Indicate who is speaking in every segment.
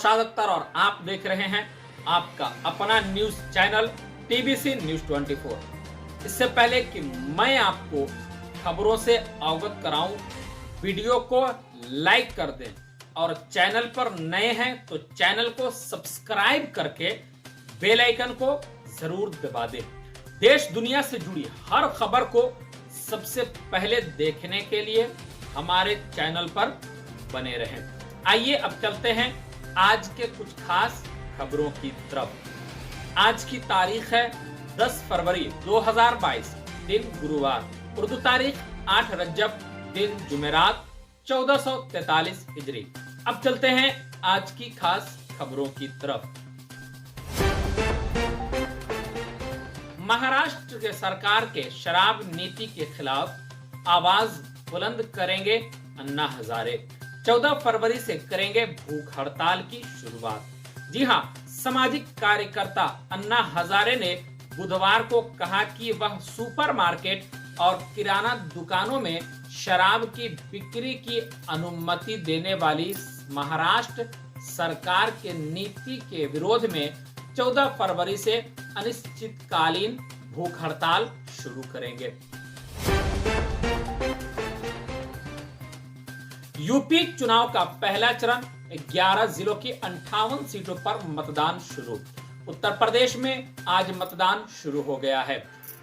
Speaker 1: नौशाद अख्तर और आप देख रहे हैं आपका अपना न्यूज चैनल टीबीसी न्यूज 24। इससे पहले कि मैं आपको खबरों से अवगत कराऊं, वीडियो को लाइक कर दें और चैनल पर नए हैं तो चैनल को सब्सक्राइब करके बेल आइकन को जरूर दबा दें। देश दुनिया से जुड़ी हर खबर को सबसे पहले देखने के लिए हमारे चैनल पर बने रहें। आइए अब चलते हैं आज के कुछ खास खबरों की तरफ। आज की तारीख है 10 फरवरी 2022, दिन गुरुवार, उर्दू तारीख 8 रजब, दिन जुमेरात, 1443 हिजरी। अब चलते हैं आज की खास खबरों की तरफ। महाराष्ट्र के सरकार के शराब नीति के खिलाफ आवाज बुलंद करेंगे अन्ना हजारे। 14 फरवरी से करेंगे भूख हड़ताल की शुरुआत। जी हां, सामाजिक कार्यकर्ता अन्ना हजारे ने बुधवार को कहा कि वह सुपरमार्केट और किराना दुकानों में शराब की बिक्री की अनुमति देने वाली महाराष्ट्र सरकार के नीति के विरोध में 14 फरवरी से अनिश्चितकालीन भूख हड़ताल शुरू करेंगे। यूपी चुनाव का पहला चरण 11 जिलों की 58 सीटों पर मतदान शुरू। उत्तर प्रदेश में आज मतदान शुरू हो गया है।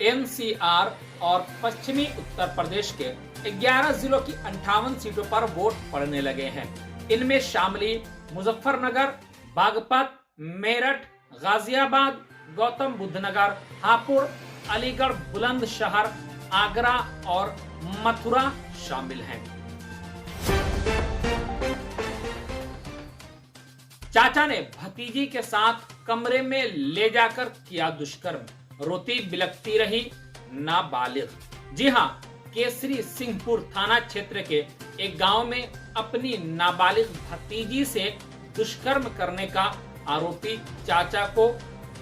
Speaker 1: एनसीआर और पश्चिमी उत्तर प्रदेश के 11 जिलों की 58 सीटों पर वोट पड़ने लगे हैं। इनमें शामली, मुजफ्फरनगर, बागपत, मेरठ, गाजियाबाद, गौतम बुद्ध नगर, हापुड़, अलीगढ़, बुलंदशहर, आगरा और मथुरा शामिल हैं। चाचा ने भतीजी के साथ कमरे में ले जाकर किया दुष्कर्म, रोती बिलखती रही नाबालिग। जी हां, केसरी सिंहपुर थाना क्षेत्र के एक गांव में अपनी नाबालिग भतीजी से दुष्कर्म करने का आरोपी चाचा को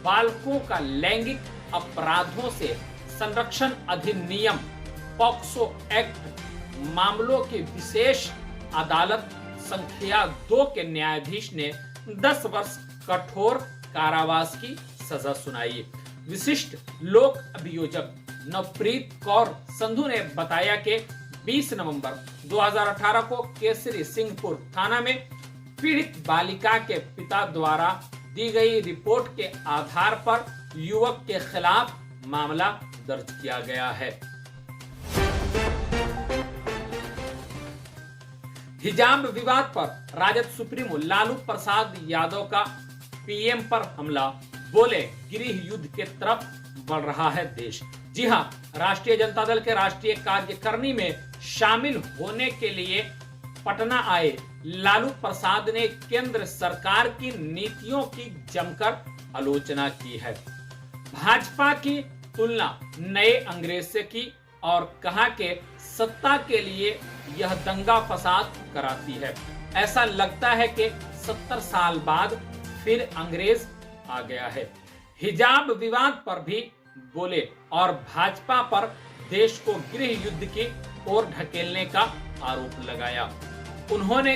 Speaker 1: बालकों का लैंगिक अपराधों से संरक्षण अधिनियम पॉक्सो एक्ट मामलों की विशेष अदालत संख्या 2 के न्यायाधीश ने 10 वर्ष कठोर कारावास की सजा सुनाई। विशिष्ट लोक अभियोजक नवप्रीत कौर संधू ने बताया कि 20 नवंबर 2018 को केसरी सिंहपुर थाना में पीड़ित बालिका के पिता द्वारा दी गई रिपोर्ट के आधार पर युवक के खिलाफ मामला दर्ज किया गया है। हिजाब विवाद पर राजद सुप्रीमो लालू प्रसाद यादव का पीएम पर हमला, बोले गृह युद्ध के तरफ बढ़ रहा है देश। जी हां, राष्ट्रीय जनता दल के राष्ट्रीय कार्यकारिणी में शामिल होने के लिए पटना आए लालू प्रसाद ने केंद्र सरकार की नीतियों की जमकर आलोचना की है। भाजपा की तुलना नए अंग्रेज से की और कहा कि सत्ता के लिए यह दंगा फसाद कराती है। ऐसा लगता है कि 70 साल बाद फिर अंग्रेज आ गया है। हिजाब विवाद पर भी बोले और भाजपा पर देश को गृह युद्ध की ओर ढकेलने का आरोप लगाया। उन्होंने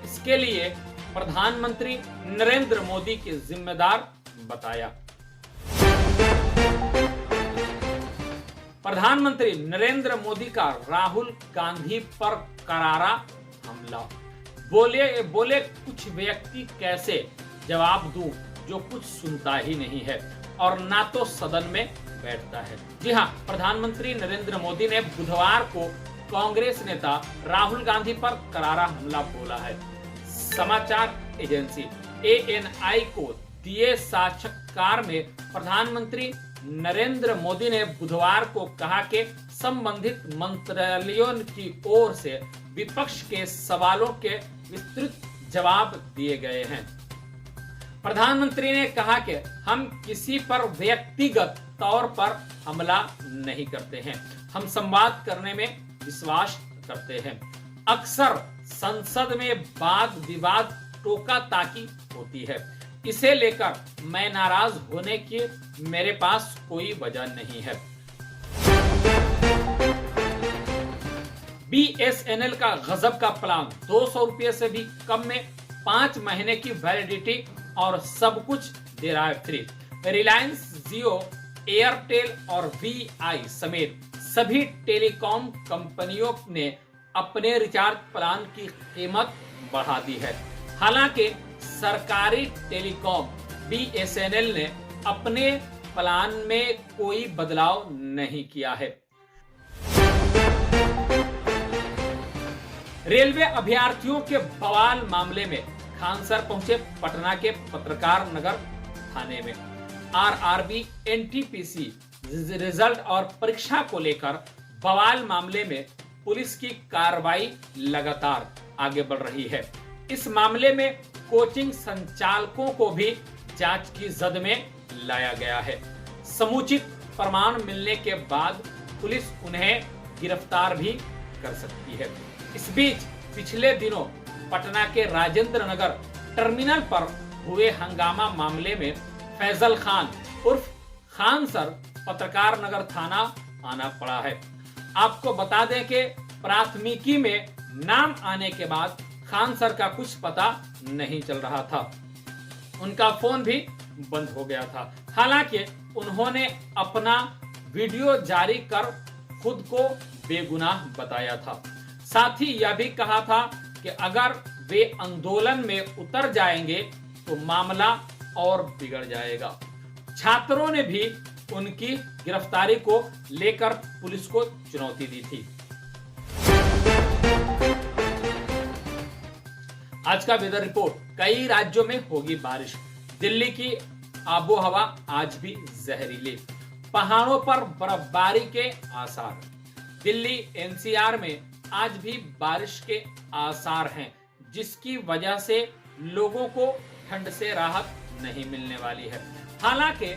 Speaker 1: इसके लिए प्रधानमंत्री नरेंद्र मोदी के जिम्मेदार बताया। प्रधानमंत्री नरेंद्र मोदी का राहुल गांधी पर करारा हमला, बोले कुछ व्यक्ति कैसे जवाब दूं जो कुछ सुनता ही नहीं है और ना तो सदन में बैठता है। जी हां, प्रधानमंत्री नरेंद्र मोदी ने बुधवार को कांग्रेस नेता राहुल गांधी पर करारा हमला बोला है। समाचार एजेंसी ANI को दिए साक्षात्कार में प्रधानमंत्री नरेंद्र मोदी ने बुधवार को कहा कि संबंधित मंत्रालयों की ओर से विपक्ष के सवालों के विस्तृत जवाब दिए गए हैं। प्रधानमंत्री ने कहा कि हम किसी पर व्यक्तिगत तौर पर हमला नहीं करते हैं, हम संवाद करने में विश्वास करते हैं। अक्सर संसद में वाद विवाद टोका ताकी होती है, इसे लेकर मैं नाराज होने की मेरे पास कोई वजह नहीं है। BSNL का गजब का प्लान 200 रुपये से भी कम में 5 महीने की वैलिडिटी और सब कुछ दे रहा है फ्री। रिलायंस जियो, एयरटेल और वीआई समेत सभी टेलीकॉम कंपनियों ने अपने रिचार्ज प्लान की कीमत बढ़ा दी है। हालांकि सरकारी टेलीकॉम बीएसएनएल ने अपने प्लान में कोई बदलाव नहीं किया है। रेलवे अभ्यर्थियों के बवाल मामले में खान सर पहुंचे पटना के पत्रकार नगर थाने में। आरआरबी एनटीपीसी रिजल्ट और परीक्षा को लेकर बवाल मामले में पुलिस की कार्रवाई लगातार आगे बढ़ रही है। इस मामले में कोचिंग संचालकों को भी जांच की जद में लाया गया है। समुचित प्रमाण मिलने के बाद पुलिस उन्हें गिरफ्तार भी कर सकती है। इस बीच पिछले दिनों पटना के राजेंद्र नगर टर्मिनल पर हुए हंगामा मामले में फैजल खान उर्फ खान सर पत्रकार नगर थाना आना पड़ा है। आपको बता दें कि प्राथमिकी में नाम आने के बाद खान सर का कुछ पता नहीं चल रहा था। उनका फोन भी बंद हो गया था। हालांकि उन्होंने अपना वीडियो जारी कर खुद को बेगुनाह बताया था। साथ ही यह भी कहा था कि अगर वे आंदोलन में उतर जाएंगे तो मामला और बिगड़ जाएगा। छात्रों ने भी उनकी गिरफ्तारी को लेकर पुलिस को चुनौती दी थी। आज का वेदर रिपोर्ट। कई राज्यों में होगी बारिश। दिल्ली की आबोहवा आज भी जहरीली। पहाड़ों पर बर्फबारी के आसार। दिल्ली एनसीआर में आज भी बारिश के आसार हैं, जिसकी वजह से लोगों को ठंड से राहत नहीं मिलने वाली है। हालांकि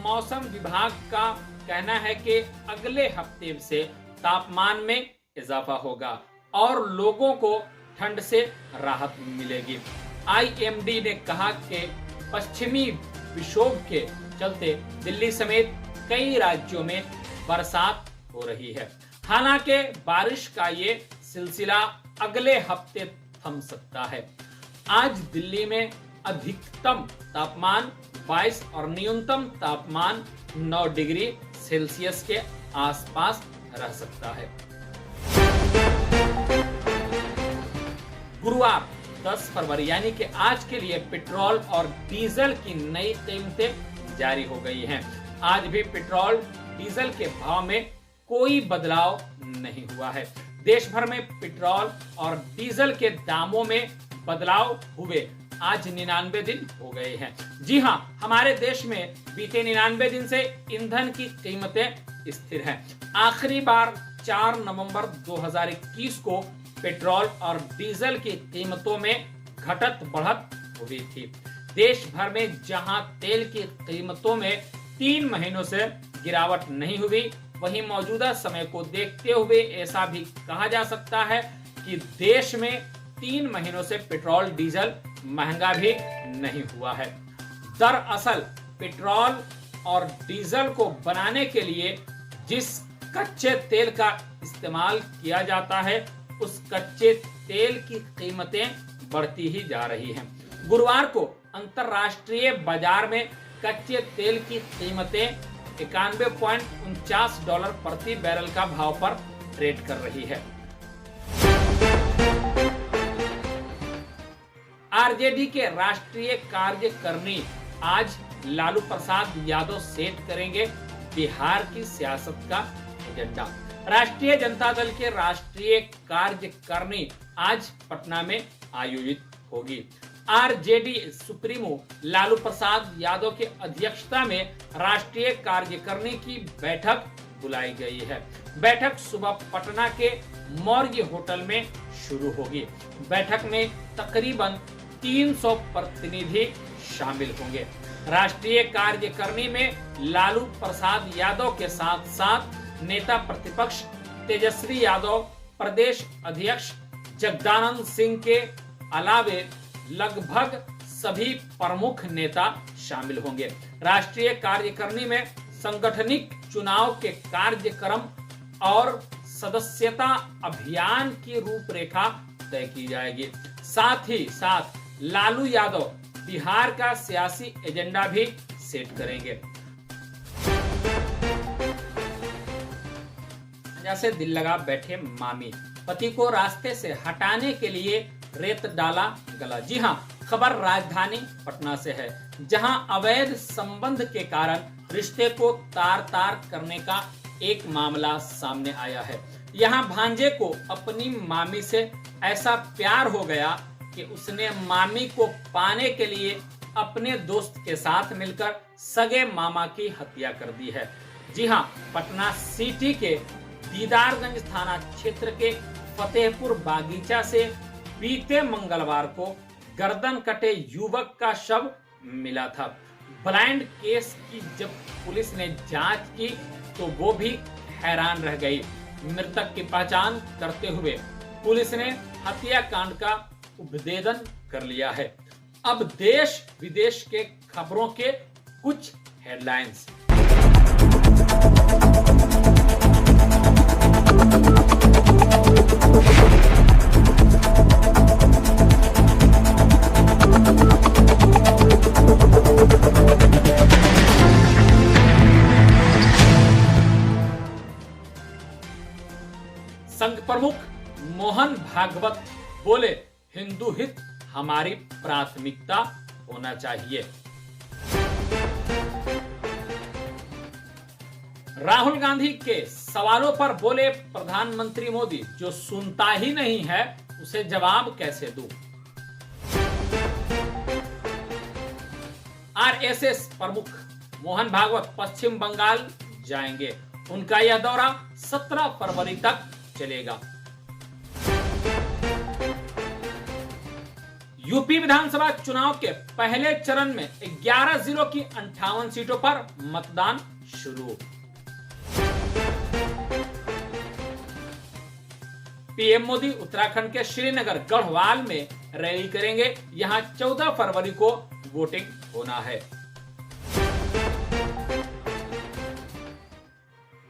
Speaker 1: मौसम विभाग का कहना है कि अगले हफ्ते से तापमान में इजाफा होगा और लोगों को ठंड से राहत मिलेगी। आईएमडी ने कहा कि पश्चिमी विक्षोभ के चलते दिल्ली समेत कई राज्यों में बरसात हो रही है। हालांकि बारिश का ये सिलसिला अगले हफ्ते थम सकता है। आज दिल्ली में अधिकतम तापमान 22 और न्यूनतम तापमान 9 डिग्री सेल्सियस के आसपास रह सकता है। गुरुवार 10 फरवरी यानी कि आज के लिए पेट्रोल और डीजल की नई कीमतें जारी हो गई हैं। आज भी पेट्रोल डीजल के भाव में कोई बदलाव नहीं हुआ है। देश भर में पेट्रोल और डीजल के दामों में बदलाव हुए आज 99 दिन हो गए हैं। जी हां, हमारे देश में बीते 99 दिन से ईंधन की कीमतें स्थिर हैं। आखिरी बार 4 नवंबर 2021 को पेट्रोल और डीजल की कीमतों में घटत बढ़त हुई थी। देश भर में जहां तेल की कीमतों में 3 महीनों से गिरावट नहीं हुई, वहीं मौजूदा समय को देखते हुए ऐसा भी कहा जा सकता है कि देश में 3 महीनों से पेट्रोल डीजल महंगा भी नहीं हुआ है। दरअसल पेट्रोल और डीजल को बनाने के लिए जिस कच्चे तेल का इस्तेमाल किया जाता है, उस कच्चे तेल की कीमतें बढ़ती ही जा रही हैं। गुरुवार को अंतरराष्ट्रीय बाजार में कच्चे तेल की कीमतें $91.49 प्रति बैरल का भाव पर ट्रेड कर रही है। आरजेडी के राष्ट्रीय कार्यकारिणी आज लालू प्रसाद यादव सेट करेंगे बिहार की सियासत का एजेंडा। राष्ट्रीय जनता दल के राष्ट्रीय कार्यकारिणी आज पटना में आयोजित होगी। आरजेडी सुप्रीमो लालू प्रसाद यादव के अध्यक्षता में राष्ट्रीय कार्यकारिणी की बैठक बुलाई गई है। बैठक सुबह पटना के मौर्य होटल में शुरू होगी। बैठक में तकरीबन 300 प्रतिनिधि शामिल होंगे। राष्ट्रीय कार्यकारिणी में लालू प्रसाद यादव के साथ साथ नेता प्रतिपक्ष तेजस्वी यादव, प्रदेश अध्यक्ष जगदानंद सिंह के अलावे लगभग सभी प्रमुख नेता शामिल होंगे। राष्ट्रीय कार्यकारिणी में सांगठनिक चुनाव के कार्यक्रम और सदस्यता अभियान की रूपरेखा तय की जाएगी। साथ ही साथ लालू यादव बिहार का सियासी एजेंडा भी सेट करेंगे। जैसे दिल लगा बैठे मामी, पति को रास्ते से हटाने के लिए रेत डाला गला। जी हां, खबर राजधानी पटना से है, जहां अवैध संबंध के कारण रिश्ते को तार-तार करने का एक मामला सामने आया है। यहां भांजे को अपनी मामी से ऐसा प्यार हो गया कि उसने मामी को पाने के लिए अपने दोस्त के साथ मिलकर सगे मामा की हत्या कर दी है। जी हां, पटना सिटी के दीदारगंज थाना क्षेत्र के फतेहपुर बागीचा से बीते मंगलवार को गर्दन कटे युवक का शव मिला था। ब्लाइंड केस की जब पुलिस ने जांच की तो वो भी हैरान रह गई। मृतक की पहचान करते हुए पुलिस ने हत्याकांड का उद्भेदन कर लिया है। अब देश विदेश के खबरों के कुछ हेडलाइंस। संघ प्रमुख मोहन भागवत बोले, हिंदू हित हमारी प्राथमिकता होना चाहिए। राहुल गांधी के सवालों पर बोले प्रधानमंत्री मोदी, जो सुनता ही नहीं है उसे जवाब कैसे दूं। आरएसएस प्रमुख मोहन भागवत पश्चिम बंगाल जाएंगे। उनका यह दौरा 17 फरवरी तक चलेगा। यूपी विधानसभा चुनाव के पहले चरण में 11 जिलों की 58 सीटों पर मतदान शुरू। पीएम मोदी उत्तराखंड के श्रीनगर गढ़वाल में रैली करेंगे। यहां 14 फरवरी को वोटिंग होना है।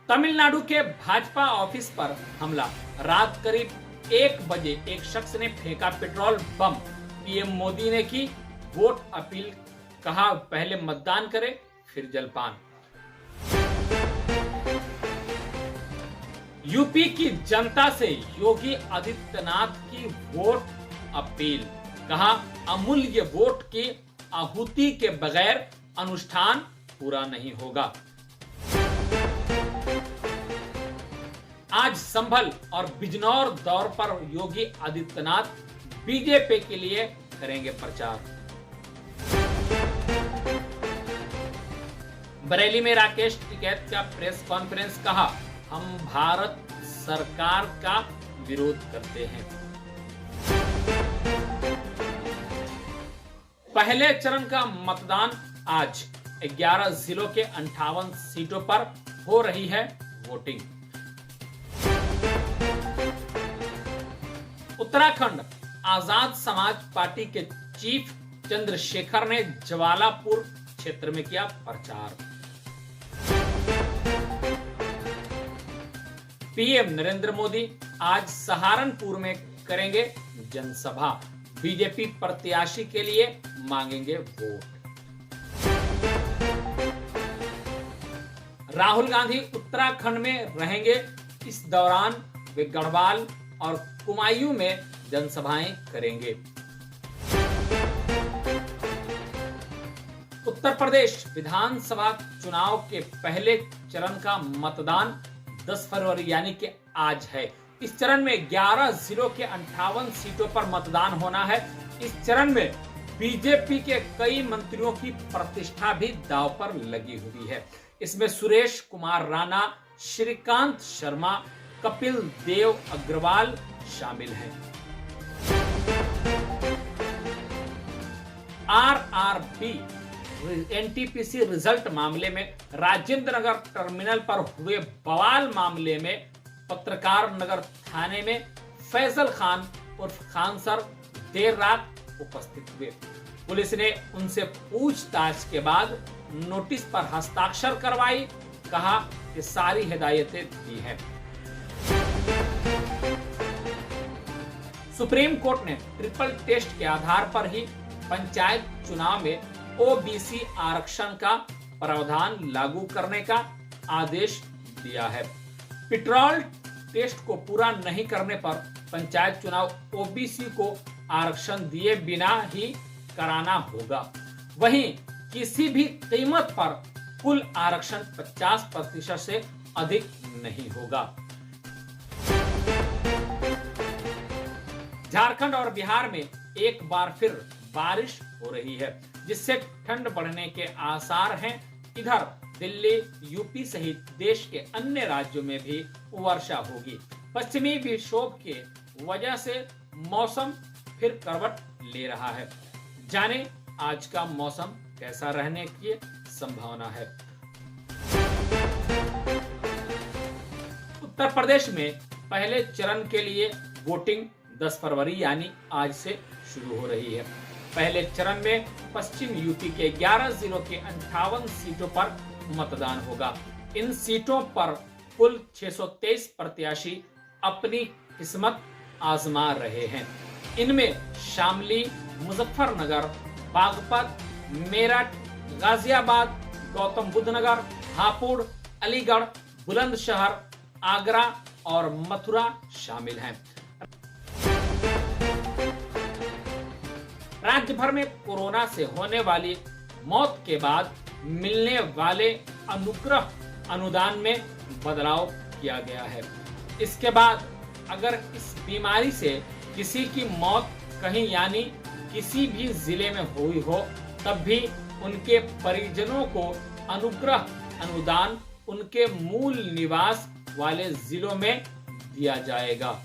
Speaker 1: तमिलनाडु के भाजपा ऑफिस पर हमला। रात करीब 1 बजे एक शख्स ने फेंका पेट्रोल बम। पीएम मोदी ने की वोट अपील, कहा पहले मतदान करें फिर जलपान। यूपी की जनता से योगी आदित्यनाथ की वोट अपील, कहा अमूल्य वोट की आहुति के बगैर अनुष्ठान पूरा नहीं होगा। आज संभल और बिजनौर दौर पर योगी आदित्यनाथ बीजेपी के लिए करेंगे प्रचार। बरेली में राकेश टिकैत का प्रेस कॉन्फ्रेंस, कहा हम भारत सरकार का विरोध करते हैं। पहले चरण का मतदान आज 11 जिलों के 58 सीटों पर हो रही है वोटिंग। उत्तराखंड आजाद समाज पार्टी के चीफ चंद्रशेखर ने जवालापुर क्षेत्र में किया प्रचार। पीएम नरेंद्र मोदी आज सहारनपुर में करेंगे जनसभा। बीजेपी प्रत्याशी के लिए मांगेंगे वोट। राहुल गांधी उत्तराखंड में रहेंगे। इस दौरान वे गढ़वाल और कुमायूं में जनसभाएं करेंगे। उत्तर प्रदेश विधानसभा चुनाव के पहले चरण का मतदान 10 फरवरी यानी कि आज है। इस चरण में 11 जिलों के 58 सीटों पर मतदान होना है। इस चरण में बीजेपी के कई मंत्रियों की प्रतिष्ठा भी दांव पर लगी हुई है। इसमें सुरेश कुमार राणा, श्रीकांत शर्मा, कपिल देव अग्रवाल शामिल हैं। आरआरबी एनटीपीसी रिजल्ट मामले में राजेंद्र नगर टर्मिनल पर हुए बवाल मामले में पत्रकार नगर थाने में फैजल खान उर्फ खान सर देर रात उपस्थित हुए। पुलिस ने उनसे पूछताछ के बाद नोटिस पर हस्ताक्षर करवाई। कहा कि सारी हिदायतें दी हैं। सुप्रीम कोर्ट ने ट्रिपल टेस्ट के आधार पर ही पंचायत चुनाव में ओबीसी आरक्षण का प्रावधान लागू करने का आदेश दिया है। पेट्रोल टेस्ट को पूरा नहीं करने पर पंचायत चुनाव ओबीसी को आरक्षण दिए बिना ही कराना होगा। वहीं किसी भी कीमत पर कुल आरक्षण 50% से अधिक नहीं होगा। झारखंड और बिहार में एक बार फिर बारिश हो रही है, जिससे ठंड बढ़ने के आसार हैं। इधर दिल्ली, यूपी सहित देश के अन्य राज्यों में भी वर्षा होगी। पश्चिमी विक्षोभ के वजह से मौसम फिर करवट ले रहा है। जाने आज का मौसम कैसा रहने की संभावना है। उत्तर प्रदेश में पहले चरण के लिए वोटिंग 10 फरवरी यानी आज से शुरू हो रही है। पहले चरण में पश्चिम यूपी के 11 जिलों के 58 सीटों पर मतदान होगा। इन सीटों पर कुल 623 प्रत्याशी अपनी किस्मत आजमा रहे हैं। इनमें शामली, मुजफ्फरनगर, बागपत, मेरठ, गाजियाबाद, गौतम बुद्ध नगर, हापुड़, अलीगढ़, बुलंदशहर, आगरा और मथुरा शामिल हैं। राज्य भर में कोरोना से होने वाली मौत के बाद मिलने वाले अनुग्रह अनुदान में बदलाव किया गया है। इसके बाद अगर इस बीमारी से किसी की मौत कहीं यानी किसी भी जिले में हुई हो, तब भी उनके परिजनों को अनुग्रह अनुदान उनके मूल निवास वाले जिलों में दिया जाएगा।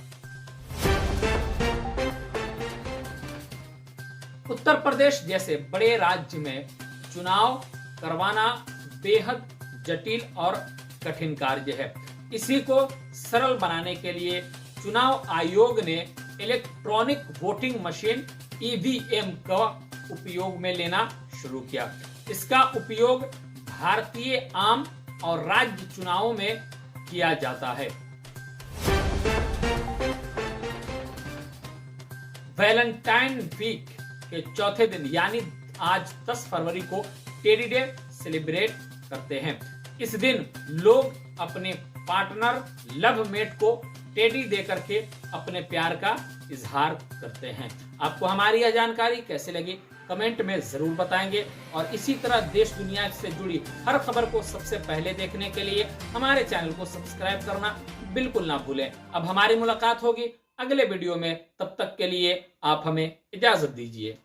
Speaker 1: उत्तर प्रदेश जैसे बड़े राज्य में चुनाव करवाना बेहद जटिल और कठिन कार्य है। इसी को सरल बनाने के लिए चुनाव आयोग ने इलेक्ट्रॉनिक वोटिंग मशीन ईवीएम का उपयोग में लेना शुरू किया। इसका उपयोग भारतीय आम और राज्य चुनावों में किया जाता है। वैलेंटाइन वीक के चौथे दिन यानी आज 10 फरवरी को टेडी डे सेलिब्रेट करते हैं। इस दिन लोग अपने पार्टनर लवमेट को टेडी दे करके अपने प्यार का इजहार करते हैं। आपको हमारी यह जानकारी कैसे लगी कमेंट में जरूर बताएंगे और इसी तरह देश दुनिया से जुड़ी हर खबर को सबसे पहले देखने के लिए हमारे चैनल को सब्सक्राइब करना बिल्कुल ना भूलें। अब हमारी मुलाकात होगी अगले वीडियो में, तब तक के लिए आप हमें इजाजत दीजिए।